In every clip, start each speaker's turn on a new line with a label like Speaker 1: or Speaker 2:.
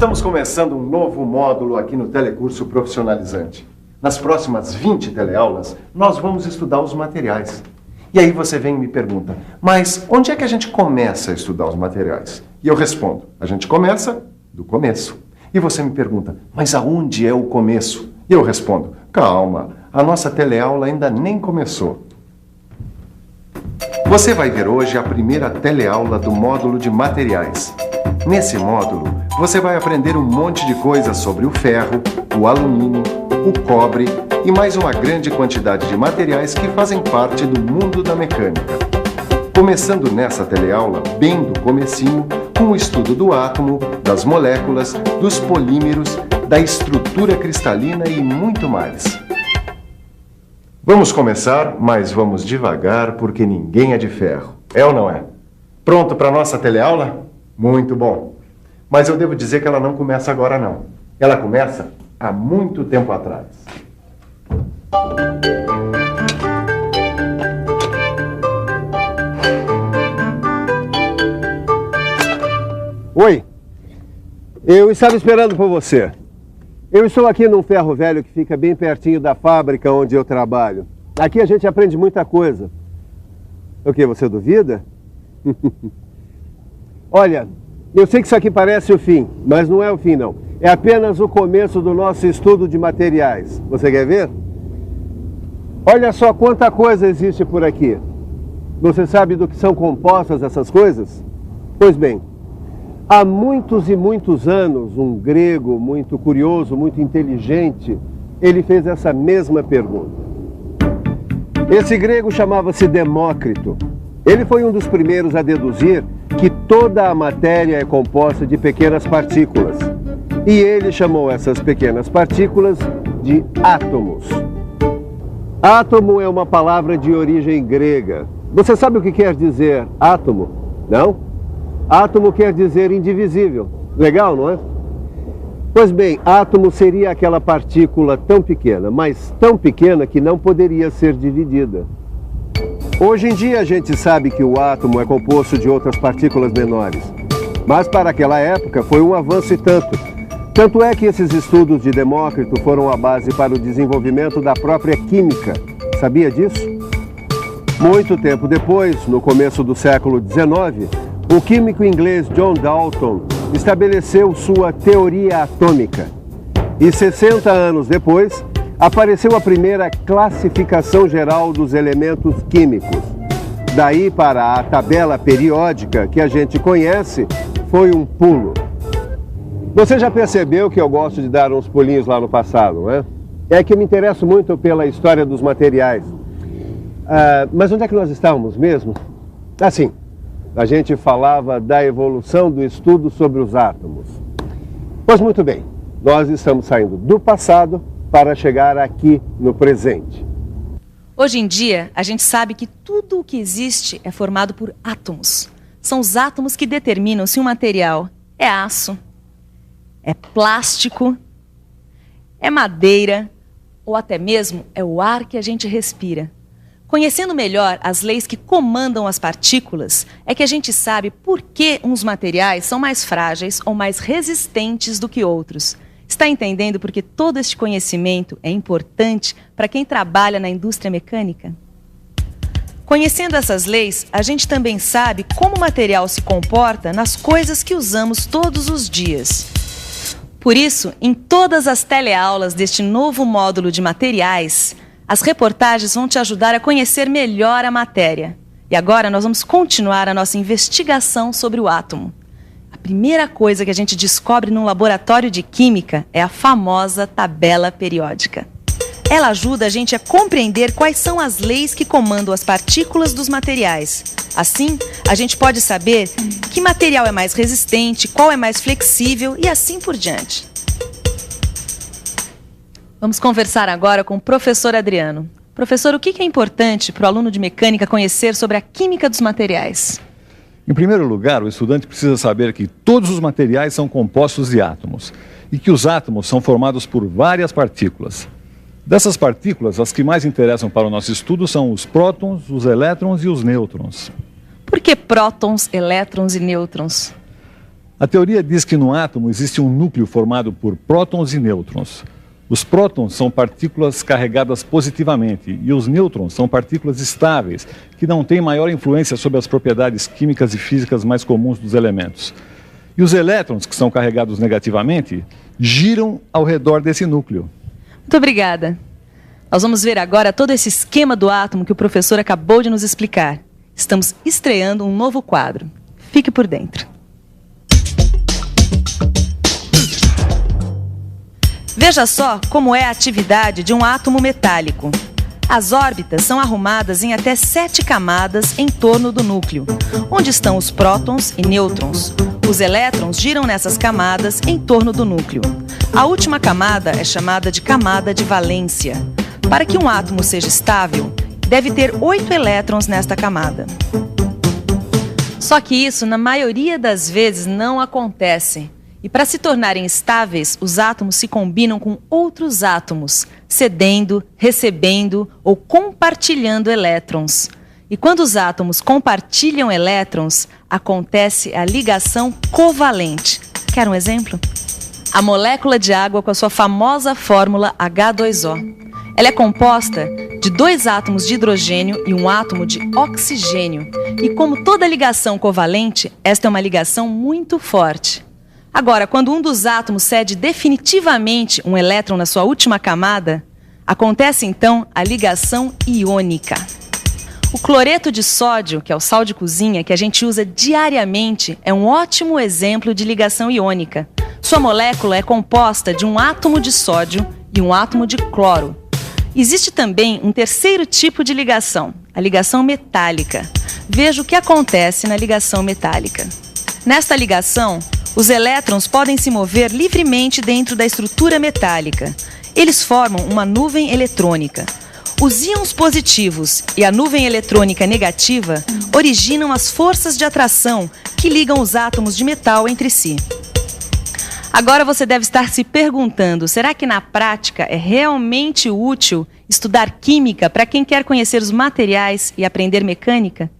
Speaker 1: Estamos começando um novo módulo aqui no Telecurso Profissionalizante. Nas próximas 20 teleaulas, nós vamos estudar os materiais. E aí você vem e me pergunta, mas onde é que a gente começa a estudar os materiais? E eu respondo, a gente começa do começo. E você me pergunta, mas aonde é o começo? E eu respondo, calma, a nossa teleaula ainda nem começou. Você vai ver hoje a primeira teleaula do módulo de materiais. Nesse módulo, você vai aprender um monte de coisas sobre o ferro, o alumínio, o cobre e mais uma grande quantidade de materiais que fazem parte do mundo da mecânica. Começando nessa teleaula, bem do comecinho, com o estudo do átomo, das moléculas, dos polímeros, da estrutura cristalina e muito mais. Vamos começar, mas vamos devagar porque ninguém é de ferro. É ou não é? Pronto para a nossa teleaula? Muito bom. Mas eu devo dizer que ela não começa agora não. Ela começa há muito tempo atrás.
Speaker 2: Oi, eu estava esperando por você. Eu estou aqui num ferro velho que fica bem pertinho da fábrica onde eu trabalho. Aqui a gente aprende muita coisa. O que, você duvida? Olha, eu sei que isso aqui parece o fim, mas não é o fim não. É apenas o começo do nosso estudo de materiais. Você quer ver? Olha só quanta coisa existe por aqui. Você sabe do que são compostas essas coisas? Pois bem, há muitos e muitos anos, um grego muito curioso, muito inteligente, ele fez essa mesma pergunta. Esse grego chamava-se Demócrito. Ele foi um dos primeiros a deduzir que toda a matéria é composta de pequenas partículas. E ele chamou essas pequenas partículas de átomos. Átomo é uma palavra de origem grega. Você sabe o que quer dizer átomo? Não? Átomo quer dizer indivisível. Legal, não é? Pois bem, átomo seria aquela partícula tão pequena, mas tão pequena que não poderia ser dividida. Hoje em dia a gente sabe que o átomo é composto de outras partículas menores. Mas para aquela época foi um avanço e tanto. Tanto é que esses estudos de Demócrito foram a base para o desenvolvimento da própria química. Sabia disso? Muito tempo depois, no começo do século XIX, o químico inglês John Dalton estabeleceu sua teoria atômica. E 60 anos depois, apareceu a primeira classificação geral dos elementos químicos. Daí para a tabela periódica que a gente conhece, foi um pulo. Você já percebeu que eu gosto de dar uns pulinhos lá no passado, não é? É que eu me interesso muito pela história dos materiais. Mas onde é que nós estávamos mesmo? Assim, a gente falava da evolução do estudo sobre os átomos. Pois muito bem, nós estamos saindo do passado para chegar aqui no presente.
Speaker 3: Hoje em dia, a gente sabe que tudo o que existe é formado por átomos. São os átomos que determinam se um material é aço, é plástico, é madeira ou até mesmo é o ar que a gente respira. Conhecendo melhor as leis que comandam as partículas, é que a gente sabe por que uns materiais são mais frágeis ou mais resistentes do que outros. Está entendendo por que todo este conhecimento é importante para quem trabalha na indústria mecânica? Conhecendo essas leis, a gente também sabe como o material se comporta nas coisas que usamos todos os dias. Por isso, em todas as teleaulas deste novo módulo de materiais, as reportagens vão te ajudar a conhecer melhor a matéria. E agora nós vamos continuar a nossa investigação sobre o átomo. A primeira coisa que a gente descobre num laboratório de química é a famosa tabela periódica. Ela ajuda a gente a compreender quais são as leis que comandam as partículas dos materiais. Assim, a gente pode saber que material é mais resistente, qual é mais flexível e assim por diante. Vamos conversar agora com o professor Adriano. Professor, o que é importante para o aluno de mecânica conhecer sobre a química dos materiais?
Speaker 4: Em primeiro lugar, o estudante precisa saber que todos os materiais são compostos de átomos e que os átomos são formados por várias partículas. Dessas partículas, as que mais interessam para o nosso estudo são os prótons, os elétrons e os nêutrons.
Speaker 3: Por que prótons, elétrons e nêutrons?
Speaker 4: A teoria diz que no átomo existe um núcleo formado por prótons e nêutrons. Os prótons são partículas carregadas positivamente e os nêutrons são partículas estáveis, que não têm maior influência sobre as propriedades químicas e físicas mais comuns dos elementos. E os elétrons, que são carregados negativamente, giram ao redor desse núcleo.
Speaker 3: Muito obrigada. Nós vamos ver agora todo esse esquema do átomo que o professor acabou de nos explicar. Estamos estreando um novo quadro. Fique por dentro. Veja só como é a atividade de um átomo metálico. As órbitas são arrumadas em até 7 camadas em torno do núcleo, onde estão os prótons e nêutrons. Os elétrons giram nessas camadas em torno do núcleo. A última camada é chamada de camada de valência. Para que um átomo seja estável, deve ter 8 elétrons nesta camada. Só que isso, na maioria das vezes, não acontece. E para se tornarem estáveis, os átomos se combinam com outros átomos, cedendo, recebendo ou compartilhando elétrons. E quando os átomos compartilham elétrons, acontece a ligação covalente. Quer um exemplo? A molécula de água com a sua famosa fórmula H2O. Ela é composta de 2 átomos de hidrogênio e um átomo de oxigênio. E como toda ligação covalente, esta é uma ligação muito forte. Agora, quando um dos átomos cede definitivamente um elétron na sua última camada, acontece então a ligação iônica. O cloreto de sódio, que é o sal de cozinha, que a gente usa diariamente, é um ótimo exemplo de ligação iônica. Sua molécula é composta de um átomo de sódio e um átomo de cloro. Existe também um terceiro tipo de ligação, a ligação metálica. Veja o que acontece na ligação metálica. Nesta ligação, os elétrons podem se mover livremente dentro da estrutura metálica. Eles formam uma nuvem eletrônica. Os íons positivos e a nuvem eletrônica negativa originam as forças de atração que ligam os átomos de metal entre si. Agora você deve estar se perguntando, será que na prática é realmente útil estudar química para quem quer conhecer os materiais e aprender mecânica?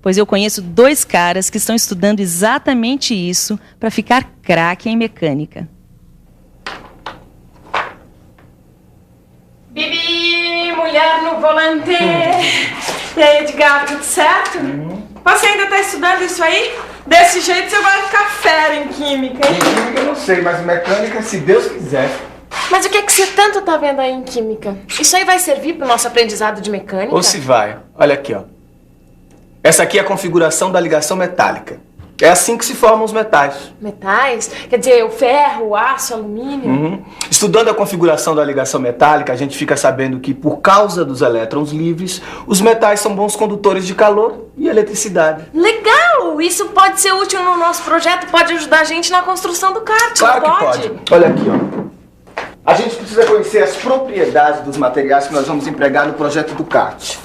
Speaker 3: Pois eu conheço 2 caras que estão estudando exatamente isso para ficar craque em mecânica.
Speaker 5: Bibi, mulher no volante. E aí, Edgar, tudo certo? Você ainda tá estudando isso aí? Desse jeito você vai ficar fera em química, hein?
Speaker 6: Em química eu não sei, mas mecânica, se Deus quiser.
Speaker 5: Mas o que é que você tanto tá vendo aí em química? Isso aí vai servir pro nosso aprendizado de mecânica?
Speaker 6: Ou se vai. Olha aqui, ó. Essa aqui é a configuração da ligação metálica. É assim que se formam os metais.
Speaker 5: Metais? Quer dizer, o ferro, o aço, o alumínio?
Speaker 6: Estudando a configuração da ligação metálica, a gente fica sabendo que, por causa dos elétrons livres, os metais são bons condutores de calor e eletricidade.
Speaker 5: Legal! Isso pode ser útil no nosso projeto, pode ajudar a gente na construção do kart,
Speaker 6: Claro
Speaker 5: não
Speaker 6: que pode. Olha aqui, ó. A gente precisa conhecer as propriedades dos materiais que nós vamos empregar no projeto do kart.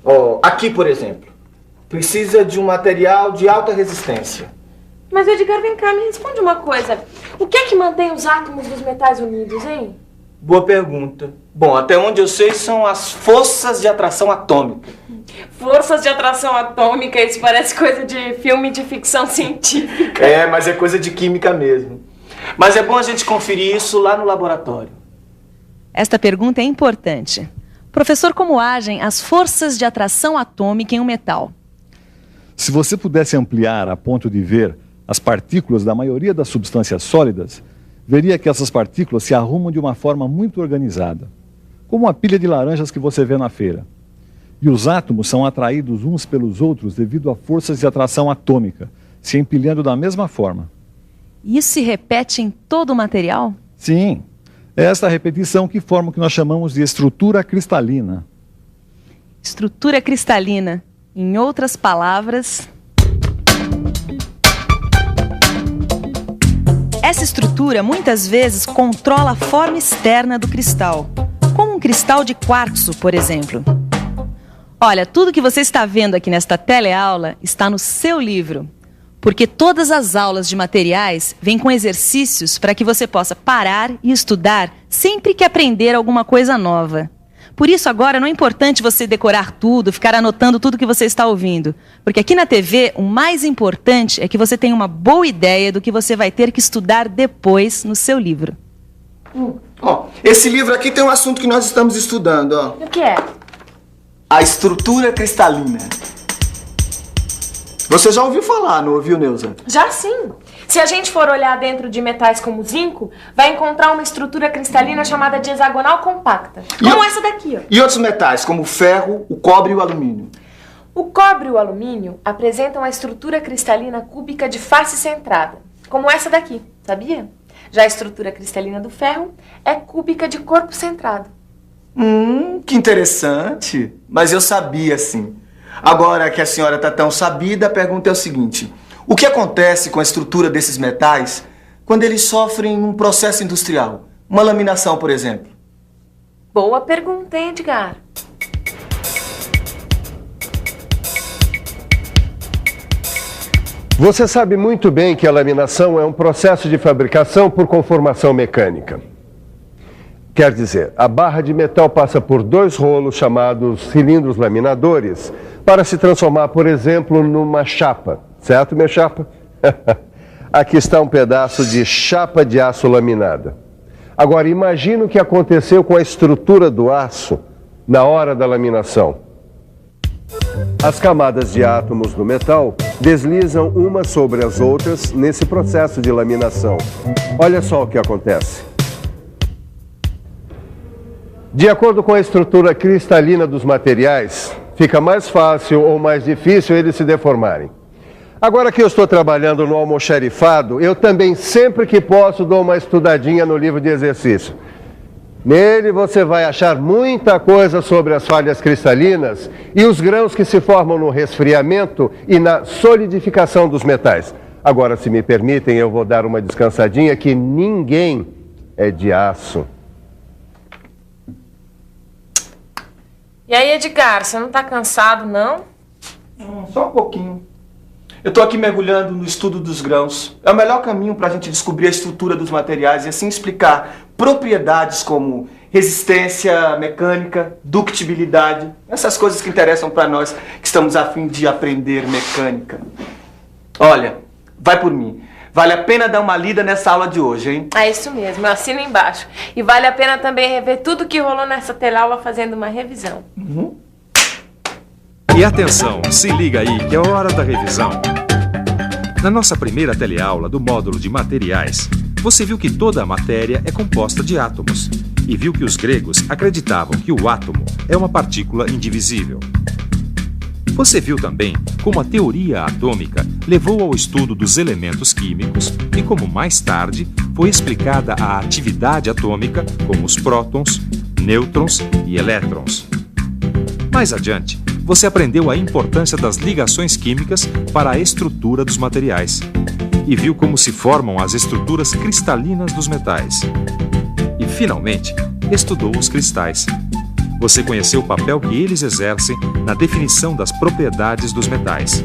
Speaker 6: Ó, aqui, por exemplo, precisa de um material de alta resistência.
Speaker 5: Mas, Edgar, vem cá, me responde uma coisa. O que é que mantém os átomos dos metais unidos, hein?
Speaker 6: Boa pergunta. Bom, até onde eu sei são as forças de atração atômica.
Speaker 5: Forças de atração atômica, isso parece coisa de filme de ficção científica.
Speaker 6: É, mas é coisa de química mesmo. Mas é bom a gente conferir isso lá no laboratório.
Speaker 3: Esta pergunta é importante. Professor, como agem as forças de atração atômica em um metal?
Speaker 4: Se você pudesse ampliar a ponto de ver as partículas da maioria das substâncias sólidas, veria que essas partículas se arrumam de uma forma muito organizada, como uma pilha de laranjas que você vê na feira. E os átomos são atraídos uns pelos outros devido a forças de atração atômica, se empilhando da mesma forma.
Speaker 3: Isso se repete em todo o material?
Speaker 4: Sim, é esta repetição que forma o que nós chamamos de estrutura cristalina.
Speaker 3: Estrutura cristalina. Em outras palavras, essa estrutura muitas vezes controla a forma externa do cristal, como um cristal de quartzo, por exemplo. Olha, tudo que você está vendo aqui nesta teleaula está no seu livro, porque todas as aulas de materiais vêm com exercícios para que você possa parar e estudar sempre que aprender alguma coisa nova. Por isso, agora, não é importante você decorar tudo, ficar anotando tudo que você está ouvindo. Porque aqui na TV, o mais importante é que você tenha uma boa ideia do que você vai ter que estudar depois no seu livro.
Speaker 6: Ó, esse livro aqui tem um assunto que nós estamos estudando, ó.
Speaker 5: O que é?
Speaker 6: A estrutura cristalina. Você já ouviu falar, não ouviu, Neuza?
Speaker 5: Já sim. Se a gente for olhar dentro de metais como o zinco, vai encontrar uma estrutura cristalina chamada de hexagonal compacta. Como essa daqui, ó.
Speaker 6: E outros metais, como o ferro, o cobre e o alumínio?
Speaker 5: O cobre e o alumínio apresentam a estrutura cristalina cúbica de face centrada, como essa daqui, sabia? Já a estrutura cristalina do ferro é cúbica de corpo centrado.
Speaker 6: Que interessante. Mas eu sabia, sim. Agora que a senhora está tão sabida, a pergunta é o seguinte. O que acontece com a estrutura desses metais quando eles sofrem um processo industrial? Uma laminação, por exemplo.
Speaker 5: Boa pergunta, hein, Edgar?
Speaker 2: Você sabe muito bem que a laminação é um processo de fabricação por conformação mecânica. Quer dizer, a barra de metal passa por 2 rolos chamados cilindros laminadores para se transformar, por exemplo, numa chapa. Certo, minha chapa? Aqui está um pedaço de chapa de aço laminada. Agora, imagine o que aconteceu com a estrutura do aço na hora da laminação. As camadas de átomos do metal deslizam umas sobre as outras nesse processo de laminação. Olha só o que acontece. De acordo com a estrutura cristalina dos materiais, fica mais fácil ou mais difícil eles se deformarem. Agora que eu estou trabalhando no almoxarifado, eu também, sempre que posso, dou uma estudadinha no livro de exercício. Nele você vai achar muita coisa sobre as falhas cristalinas e os grãos que se formam no resfriamento e na solidificação dos metais. Agora, se me permitem, eu vou dar uma descansadinha, que ninguém é de aço.
Speaker 5: E aí, Edgar, você não tá cansado, não?
Speaker 6: Só um pouquinho. Eu estou aqui mergulhando no estudo dos grãos. É o melhor caminho para a gente descobrir a estrutura dos materiais e assim explicar propriedades como resistência mecânica, ductibilidade, essas coisas que interessam para nós que estamos a fim de aprender mecânica. Olha, vai por mim. Vale a pena dar uma lida nessa aula de hoje, hein?
Speaker 5: É isso mesmo, eu assino embaixo. E vale a pena também rever tudo que rolou nessa teleaula fazendo uma revisão.
Speaker 7: E atenção, se liga aí que é hora da revisão. Na nossa primeira teleaula do módulo de materiais, você viu que toda a matéria é composta de átomos e viu que os gregos acreditavam que o átomo é uma partícula indivisível. Você viu também como a teoria atômica levou ao estudo dos elementos químicos e como mais tarde foi explicada a atividade atômica como os prótons, nêutrons e elétrons. Mais adiante, você aprendeu a importância das ligações químicas para a estrutura dos materiais e viu como se formam as estruturas cristalinas dos metais. E, finalmente, estudou os cristais. Você conheceu o papel que eles exercem na definição das propriedades dos metais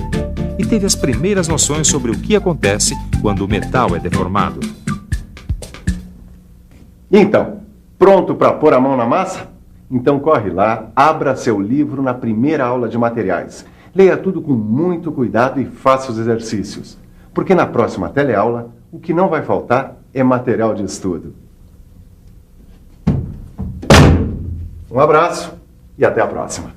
Speaker 7: e teve as primeiras noções sobre o que acontece quando o metal é deformado.
Speaker 1: Então, pronto para pôr a mão na massa? Então corre lá, abra seu livro na primeira aula de materiais. Leia tudo com muito cuidado e faça os exercícios. Porque na próxima teleaula, o que não vai faltar é material de estudo. Um abraço e até a próxima.